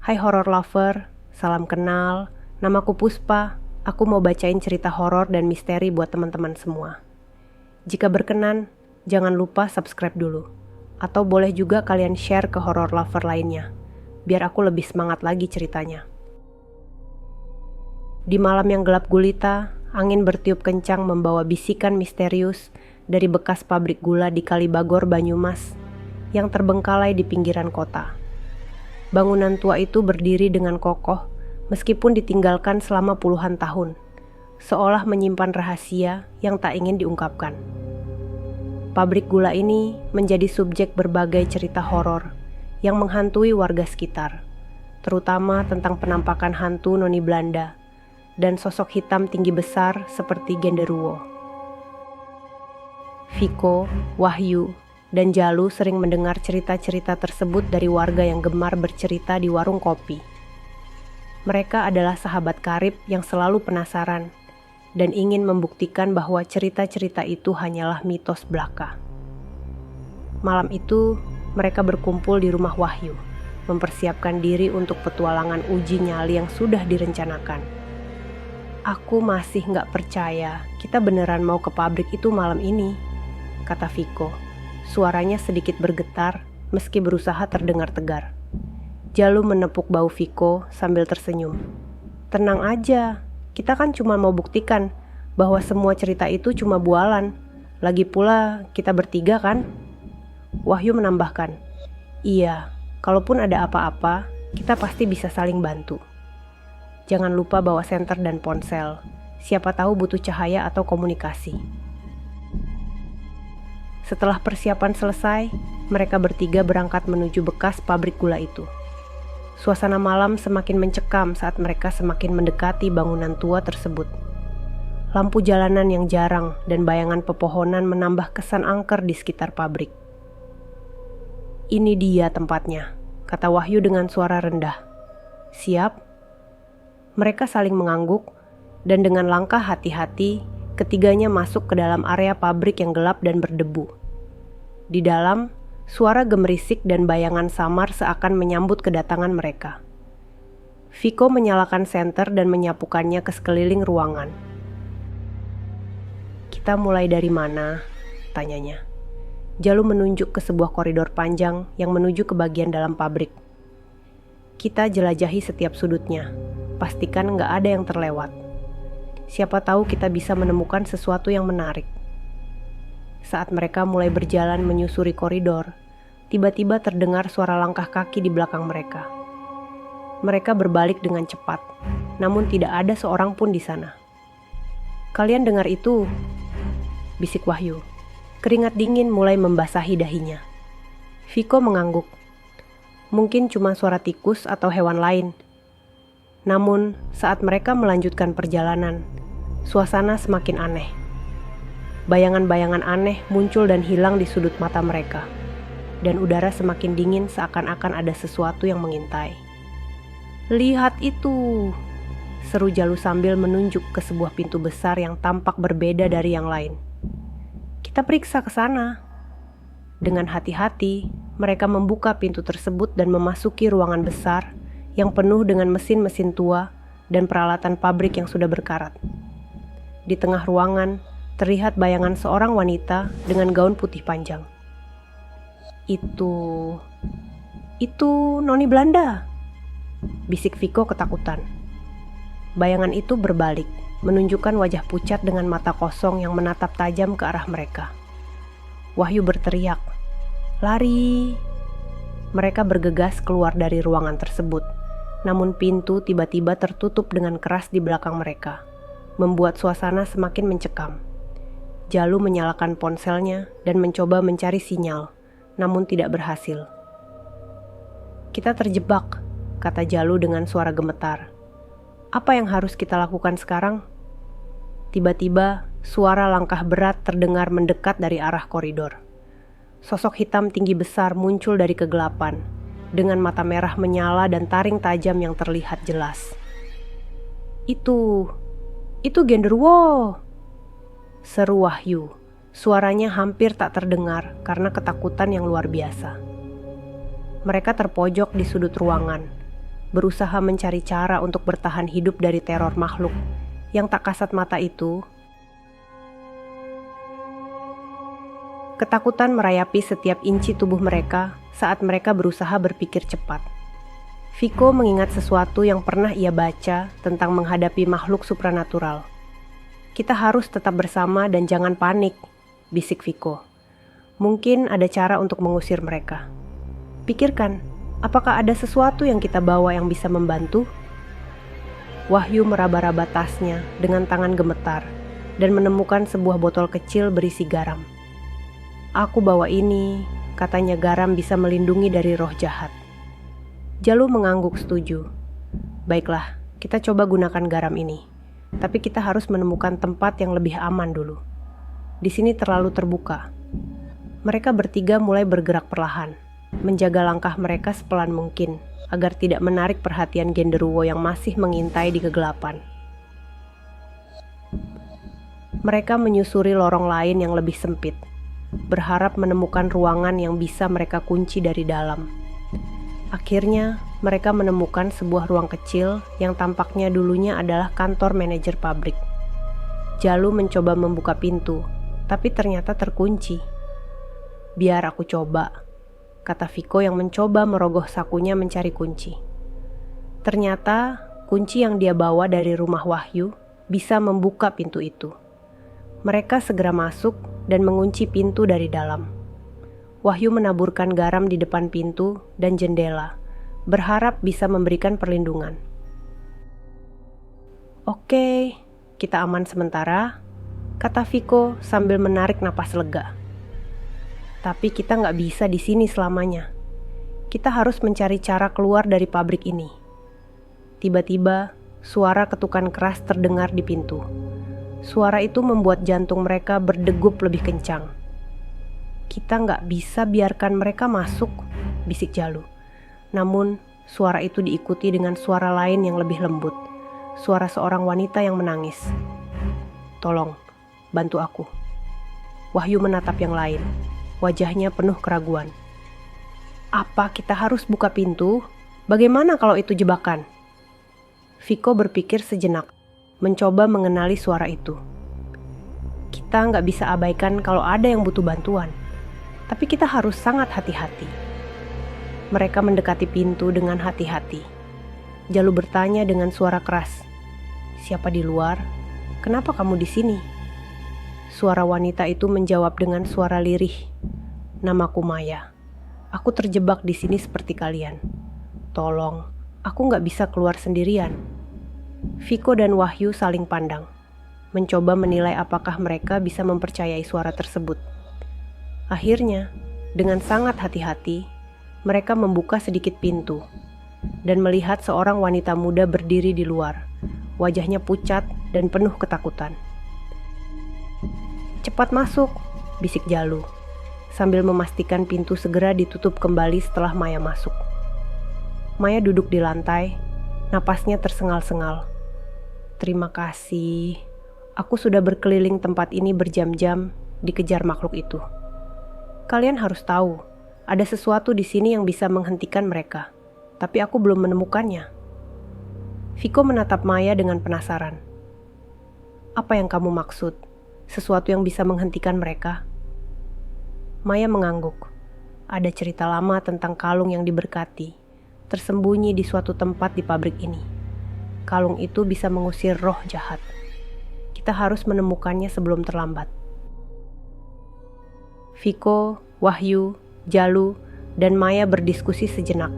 Hai horror lover, salam kenal. Namaku Puspa. Aku mau bacain cerita horor dan misteri buat teman-teman semua. Jika berkenan, jangan lupa subscribe dulu. Atau boleh juga kalian share ke horror lover lainnya, biar aku lebih semangat lagi ceritanya. Di malam yang gelap gulita, angin bertiup kencang membawa bisikan misterius dari bekas pabrik gula di Kalibagor, Banyumas, yang terbengkalai di pinggiran kota. Bangunan tua itu berdiri dengan kokoh, meskipun ditinggalkan selama puluhan tahun, seolah menyimpan rahasia yang tak ingin diungkapkan. Pabrik gula ini menjadi subjek berbagai cerita horor yang menghantui warga sekitar, terutama tentang penampakan hantu noni Belanda dan sosok hitam tinggi besar seperti genderuwo. Viko, Wahyu, dan Jalu sering mendengar cerita-cerita tersebut dari warga yang gemar bercerita di warung kopi. Mereka adalah sahabat karib yang selalu penasaran dan ingin membuktikan bahwa cerita-cerita itu hanyalah mitos belaka. Malam itu, mereka berkumpul di rumah Wahyu, mempersiapkan diri untuk petualangan uji nyali yang sudah direncanakan. Aku masih gak percaya kita beneran mau ke pabrik itu malam ini, kata Viko. Suaranya sedikit bergetar meski berusaha terdengar tegar. Jalu menepuk bahu Viko sambil tersenyum. Tenang aja, kita kan cuma mau buktikan bahwa semua cerita itu cuma bualan. Lagi pula kita bertiga kan? Wahyu menambahkan, iya, kalaupun ada apa-apa, kita pasti bisa saling bantu. Jangan lupa bawa senter dan ponsel. Siapa tahu butuh cahaya atau komunikasi. Setelah persiapan selesai, mereka bertiga berangkat menuju bekas pabrik gula itu. Suasana malam semakin mencekam saat mereka semakin mendekati bangunan tua tersebut. Lampu jalanan yang jarang dan bayangan pepohonan menambah kesan angker di sekitar pabrik. Ini dia tempatnya, kata Wahyu dengan suara rendah. Siap? Mereka saling mengangguk, dan dengan langkah hati-hati, ketiganya masuk ke dalam area pabrik yang gelap dan berdebu. Di dalam, suara gemerisik dan bayangan samar seakan menyambut kedatangan mereka. Viko menyalakan senter dan menyapukannya ke sekeliling ruangan. Kita mulai dari mana? Tanyanya. Jalu menunjuk ke sebuah koridor panjang yang menuju ke bagian dalam pabrik. Kita jelajahi setiap sudutnya. Pastikan nggak ada yang terlewat. Siapa tahu kita bisa menemukan sesuatu yang menarik. Saat mereka mulai berjalan menyusuri koridor, tiba-tiba terdengar suara langkah kaki di belakang mereka. Mereka berbalik dengan cepat, namun tidak ada seorang pun di sana. Kalian dengar itu? Bisik Wahyu. Keringat dingin mulai membasahi dahinya. Viko mengangguk. Mungkin cuma suara tikus atau hewan lain. Namun, saat mereka melanjutkan perjalanan, suasana semakin aneh. Bayangan-bayangan aneh muncul dan hilang di sudut mata mereka, dan udara semakin dingin seakan-akan ada sesuatu yang mengintai. Lihat itu! Seru Jalu sambil menunjuk ke sebuah pintu besar yang tampak berbeda dari yang lain. Kita periksa ke sana. Dengan hati-hati, mereka membuka pintu tersebut dan memasuki ruangan besar yang penuh dengan mesin-mesin tua dan peralatan pabrik yang sudah berkarat. Di tengah ruangan, terlihat bayangan seorang wanita dengan gaun putih panjang. Itu noni Belanda, bisik Viko ketakutan. Bayangan itu berbalik, menunjukkan wajah pucat dengan mata kosong yang menatap tajam ke arah mereka. Wahyu berteriak, "Lari!" Mereka bergegas keluar dari ruangan tersebut. Namun pintu tiba-tiba tertutup dengan keras di belakang mereka, membuat suasana semakin mencekam. Jalu menyalakan ponselnya dan mencoba mencari sinyal, namun tidak berhasil. Kita terjebak, kata Jalu dengan suara gemetar. Apa yang harus kita lakukan sekarang? Tiba-tiba, suara langkah berat terdengar mendekat dari arah koridor. Sosok hitam tinggi besar muncul dari kegelapan, dengan mata merah menyala dan taring tajam yang terlihat jelas. Itu genderuwo! Seru Wahyu. Suaranya hampir tak terdengar karena ketakutan yang luar biasa. Mereka terpojok di sudut ruangan. berusaha mencari cara untuk bertahan hidup dari teror makhluk yang tak kasat mata itu. Ketakutan merayapi setiap inci tubuh mereka saat mereka berusaha berpikir cepat. Viko mengingat sesuatu yang pernah ia baca tentang menghadapi makhluk supranatural. "Kita harus tetap bersama dan jangan panik," bisik Viko. "Mungkin ada cara untuk mengusir mereka. Pikirkan, apakah ada sesuatu yang kita bawa yang bisa membantu?" Wahyu meraba-raba tasnya dengan tangan gemetar dan menemukan sebuah botol kecil berisi garam. "Aku bawa ini," katanya, "garam bisa melindungi dari roh jahat." Jalu mengangguk setuju. "Baiklah, kita coba gunakan garam ini. Tapi kita harus menemukan tempat yang lebih aman dulu. Di sini terlalu terbuka." Mereka bertiga mulai bergerak perlahan, menjaga langkah mereka sepelan mungkin agar tidak menarik perhatian genderuwo yang masih mengintai di kegelapan. Mereka menyusuri lorong lain yang lebih sempit, berharap menemukan ruangan yang bisa mereka kunci dari dalam. Akhirnya, mereka menemukan sebuah ruang kecil yang tampaknya dulunya adalah kantor manajer pabrik. Jalu mencoba membuka pintu, tapi ternyata terkunci. "Biar aku coba," kata Viko yang mencoba merogoh sakunya mencari kunci. Ternyata, kunci yang dia bawa dari rumah Wahyu bisa membuka pintu itu. Mereka segera masuk dan mengunci pintu dari dalam. Wahyu menaburkan garam di depan pintu dan jendela, berharap bisa memberikan perlindungan. "Oke, kita aman sementara," kata Viko sambil menarik napas lega. "Tapi kita nggak bisa di sini selamanya. Kita harus mencari cara keluar dari pabrik ini." Tiba-tiba, suara ketukan keras terdengar di pintu. Suara itu membuat jantung mereka berdegup lebih kencang. "Kita nggak bisa biarkan mereka masuk," bisik Jalu. Namun, suara itu diikuti dengan suara lain yang lebih lembut. Suara seorang wanita yang menangis. "Tolong, bantu aku." Wahyu menatap yang lain. Wajahnya penuh keraguan. "Apa kita harus buka pintu? Bagaimana kalau itu jebakan?" Viko berpikir sejenak, mencoba mengenali suara itu. "Kita nggak bisa abaikan kalau ada yang butuh bantuan. Tapi kita harus sangat hati-hati." Mereka mendekati pintu dengan hati-hati. Jalu bertanya dengan suara keras, "Siapa di luar? Kenapa kamu di sini?" Suara wanita itu menjawab dengan suara lirih, "Namaku Maya. Aku terjebak di sini seperti kalian. Tolong, aku nggak bisa keluar sendirian." Viko dan Wahyu saling pandang, mencoba menilai apakah mereka bisa mempercayai suara tersebut. Akhirnya, dengan sangat hati-hati, mereka membuka sedikit pintu dan melihat seorang wanita muda berdiri di luar. Wajahnya pucat dan penuh ketakutan. "Cepat masuk," bisik Jalu, sambil memastikan pintu segera ditutup kembali setelah Maya masuk. Maya duduk di lantai, napasnya tersengal-sengal. "Terima kasih. Aku sudah berkeliling tempat ini berjam-jam dikejar makhluk itu. Kalian harus tahu, ada sesuatu di sini yang bisa menghentikan mereka, tapi aku belum menemukannya." Viko menatap Maya dengan penasaran. "Apa yang kamu maksud? Sesuatu yang bisa menghentikan mereka?" Maya mengangguk. "Ada cerita lama tentang kalung yang diberkati, tersembunyi di suatu tempat di pabrik ini. Kalung itu bisa mengusir roh jahat. Kita harus menemukannya sebelum terlambat." Viko, Wahyu, Jalu, dan Maya berdiskusi sejenak,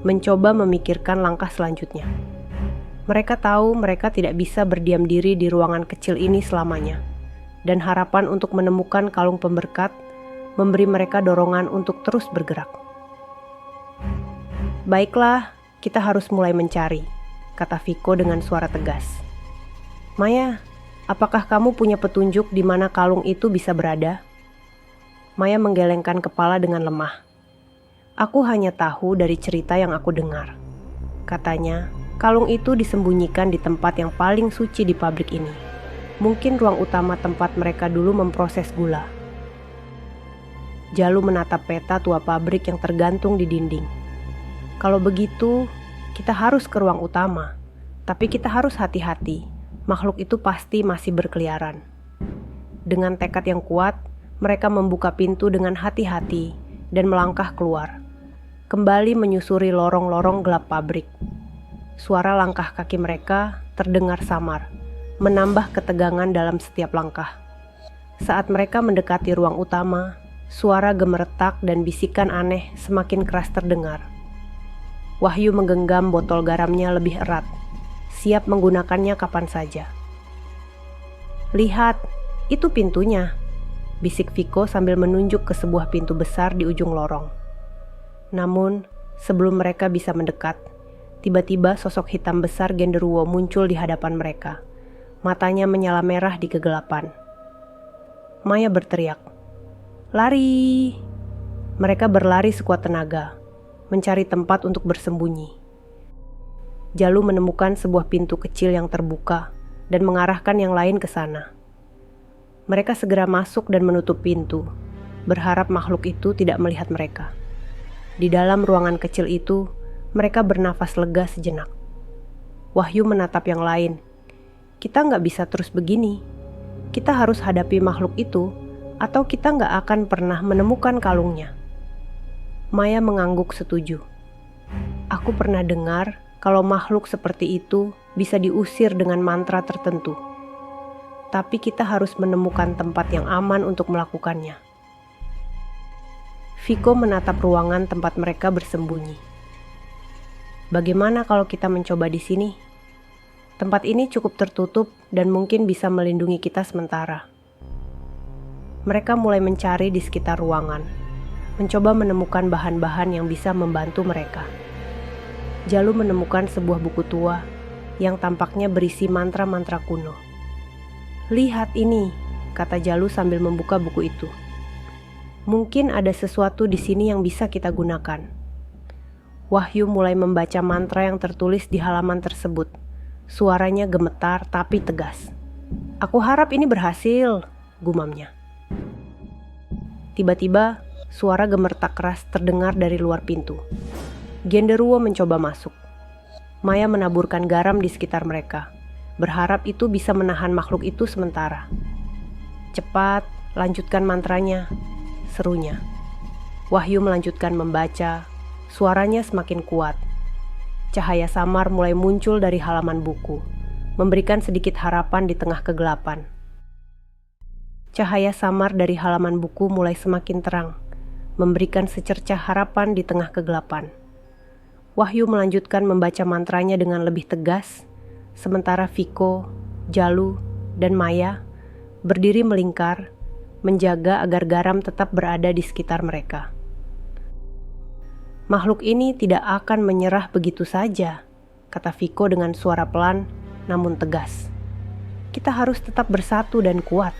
mencoba memikirkan langkah selanjutnya. Mereka tahu mereka tidak bisa berdiam diri di ruangan kecil ini selamanya, dan harapan untuk menemukan kalung pemberkat memberi mereka dorongan untuk terus bergerak. "Baiklah, kita harus mulai mencari," kata Viko dengan suara tegas. "Maya, apakah kamu punya petunjuk di mana kalung itu bisa berada?" Maya menggelengkan kepala dengan lemah. "Aku hanya tahu dari cerita yang aku dengar. Katanya, kalung itu disembunyikan di tempat yang paling suci di pabrik ini. Mungkin ruang utama tempat mereka dulu memproses gula." Jalu menatap peta tua pabrik yang tergantung di dinding. "Kalau begitu, Kita harus ke ruang utama, tapi kita harus hati-hati. Makhluk itu pasti masih berkeliaran. Dengan tekad yang kuat, mereka membuka pintu dengan hati-hati dan melangkah keluar, kembali menyusuri lorong-lorong gelap pabrik. Suara langkah kaki mereka terdengar samar, menambah ketegangan dalam setiap langkah. Saat mereka mendekati ruang utama, suara gemeretak dan bisikan aneh semakin keras terdengar. Wahyu menggenggam botol garamnya lebih erat, siap menggunakannya kapan saja. "Lihat, itu pintunya," bisik Viko sambil menunjuk ke sebuah pintu besar di ujung lorong. Namun, sebelum mereka bisa mendekat, tiba-tiba sosok hitam besar genderuwo muncul di hadapan mereka. Matanya menyala merah di kegelapan. Maya berteriak, "Lari!" Mereka berlari sekuat tenaga, mencari tempat untuk bersembunyi. Jalu menemukan sebuah pintu kecil yang terbuka dan mengarahkan yang lain ke sana. Mereka segera masuk dan menutup pintu, berharap makhluk itu tidak melihat mereka. Di dalam ruangan kecil itu, mereka bernafas lega sejenak. Wahyu menatap yang lain. "Kita nggak bisa terus begini. Kita harus hadapi makhluk itu, atau kita nggak akan pernah menemukan kalungnya." Maya mengangguk setuju. "Aku pernah dengar kalau makhluk seperti itu bisa diusir dengan mantra tertentu. Tapi kita harus menemukan tempat yang aman untuk melakukannya." Viko menatap ruangan tempat mereka bersembunyi. "Bagaimana kalau kita mencoba di sini? Tempat ini cukup tertutup dan mungkin bisa melindungi kita sementara." Mereka mulai mencari di sekitar ruangan, mencoba menemukan bahan-bahan yang bisa membantu mereka. Jalu menemukan sebuah buku tua yang tampaknya berisi mantra-mantra kuno. "Lihat ini," kata Jalu sambil membuka buku itu. "Mungkin ada sesuatu di sini yang bisa kita gunakan." Wahyu mulai membaca mantra yang tertulis di halaman tersebut. Suaranya gemetar tapi tegas. "Aku harap ini berhasil," gumamnya. Tiba-tiba, suara gemertak keras terdengar dari luar pintu. Genderuwo mencoba masuk. Maya menaburkan garam di sekitar mereka, berharap itu bisa menahan makhluk itu sementara. "Cepat, lanjutkan mantranya," serunya. Wahyu melanjutkan membaca, suaranya semakin kuat. Cahaya samar mulai muncul dari halaman buku, memberikan sedikit harapan di tengah kegelapan. Cahaya samar dari halaman buku mulai semakin terang, memberikan secercah harapan di tengah kegelapan. Wahyu melanjutkan membaca mantranya dengan lebih tegas, sementara Viko, Jalu, dan Maya berdiri melingkar, menjaga agar garam tetap berada di sekitar mereka. "Makhluk ini tidak akan menyerah begitu saja," kata Viko dengan suara pelan namun tegas. "Kita harus tetap bersatu dan kuat."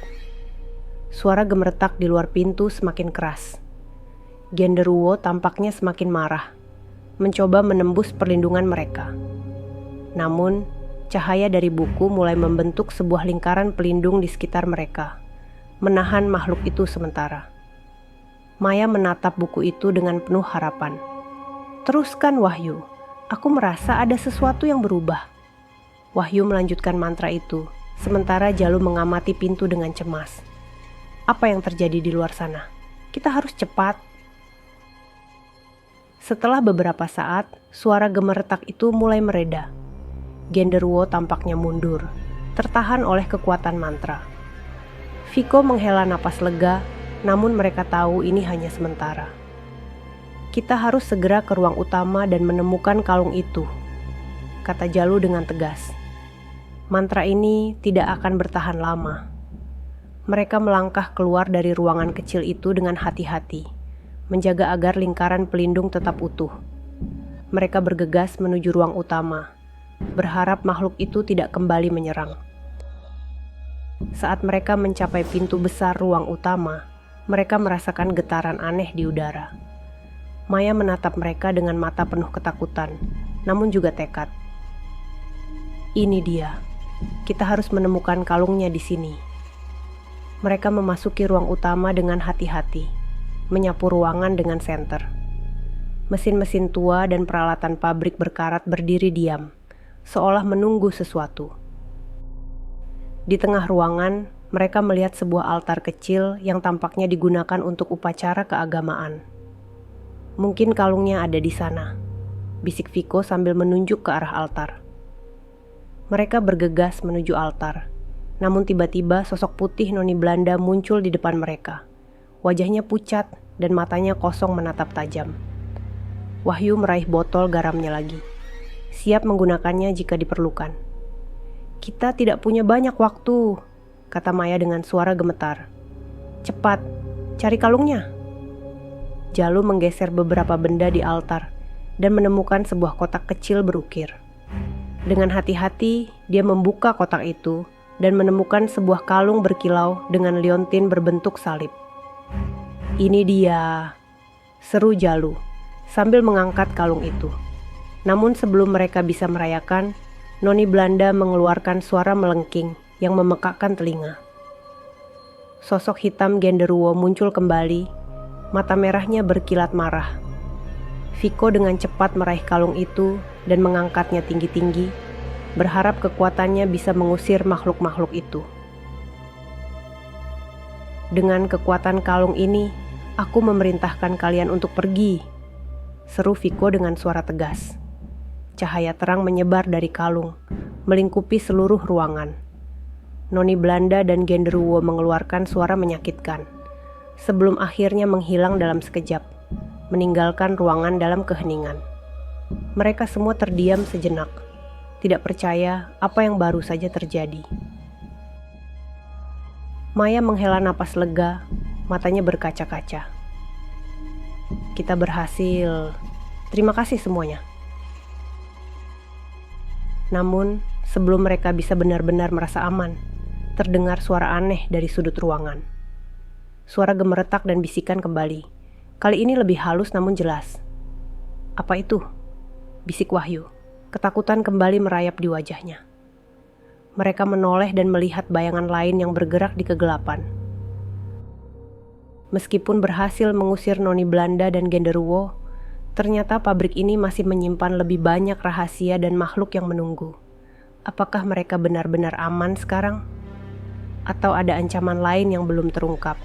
Suara gemeretak di luar pintu semakin keras. Genderuwo tampaknya semakin marah, mencoba menembus perlindungan mereka. Namun, cahaya dari buku mulai membentuk sebuah lingkaran pelindung di sekitar mereka, menahan makhluk itu sementara. Maya menatap buku itu dengan penuh harapan. "Teruskan, Wahyu. Aku merasa ada sesuatu yang berubah." Wahyu melanjutkan mantra itu, sementara Jalu mengamati pintu dengan cemas. "Apa yang terjadi di luar sana? Kita harus cepat." Setelah beberapa saat, suara gemeretak itu mulai mereda. Genderuwo tampaknya mundur, tertahan oleh kekuatan mantra. Viko menghela napas lega, namun mereka tahu ini hanya sementara. "Kita harus segera ke ruang utama dan menemukan kalung itu," kata Jalu dengan tegas. "Mantra ini tidak akan bertahan lama." Mereka melangkah keluar dari ruangan kecil itu dengan hati-hati, menjaga agar lingkaran pelindung tetap utuh. Mereka bergegas menuju ruang utama, berharap makhluk itu tidak kembali menyerang. Saat mereka mencapai pintu besar ruang utama, mereka merasakan getaran aneh di udara. Maya menatap mereka dengan mata penuh ketakutan, namun juga tekad. "Ini dia. Kita harus menemukan kalungnya di sini." Mereka memasuki ruang utama dengan hati-hati, menyapu ruangan dengan senter. Mesin-mesin tua dan peralatan pabrik berkarat berdiri diam, seolah menunggu sesuatu. Di tengah ruangan, mereka melihat sebuah altar kecil yang tampaknya digunakan untuk upacara keagamaan. Mungkin kalungnya ada di sana, bisik Viko sambil menunjuk ke arah altar. Mereka bergegas menuju altar, namun tiba-tiba sosok putih noni Belanda muncul di depan mereka. Wajahnya pucat dan matanya kosong menatap tajam. Wahyu meraih botol garamnya lagi, siap menggunakannya jika diperlukan. "Kita tidak punya banyak waktu," kata Maya dengan suara gemetar. "Cepat, cari kalungnya." Jalu menggeser beberapa benda di altar dan menemukan sebuah kotak kecil berukir. Dengan hati-hati, dia membuka kotak itu dan menemukan sebuah kalung berkilau dengan liontin berbentuk salib. "Ini dia," seru Jalu sambil mengangkat kalung itu. Namun sebelum mereka bisa merayakan, noni Belanda mengeluarkan suara melengking yang memekakkan telinga. Sosok hitam Genderuwo muncul kembali, mata merahnya berkilat marah. Viko dengan cepat meraih kalung itu dan mengangkatnya tinggi-tinggi, berharap kekuatannya bisa mengusir makhluk-makhluk itu. "Dengan kekuatan kalung ini, aku memerintahkan kalian untuk pergi," seru Viko dengan suara tegas. Cahaya terang menyebar dari kalung, melingkupi seluruh ruangan. Noni Belanda dan Genderuwo mengeluarkan suara menyakitkan, sebelum akhirnya menghilang dalam sekejap, meninggalkan ruangan dalam keheningan. Mereka semua terdiam sejenak, tidak percaya apa yang baru saja terjadi. Maya menghela napas lega, matanya berkaca-kaca. "Kita berhasil. Terima kasih semuanya." Namun, sebelum mereka bisa benar-benar merasa aman, terdengar suara aneh dari sudut ruangan. Suara gemeretak dan bisikan kembali. Kali ini lebih halus namun jelas. "Apa itu?" bisik Wahyu. Ketakutan kembali merayap di wajahnya. Mereka menoleh dan melihat bayangan lain yang bergerak di kegelapan. Meskipun berhasil mengusir noni Belanda dan Genderuwo, ternyata pabrik ini masih menyimpan lebih banyak rahasia dan makhluk yang menunggu. Apakah mereka benar-benar aman sekarang? Atau ada ancaman lain yang belum terungkap?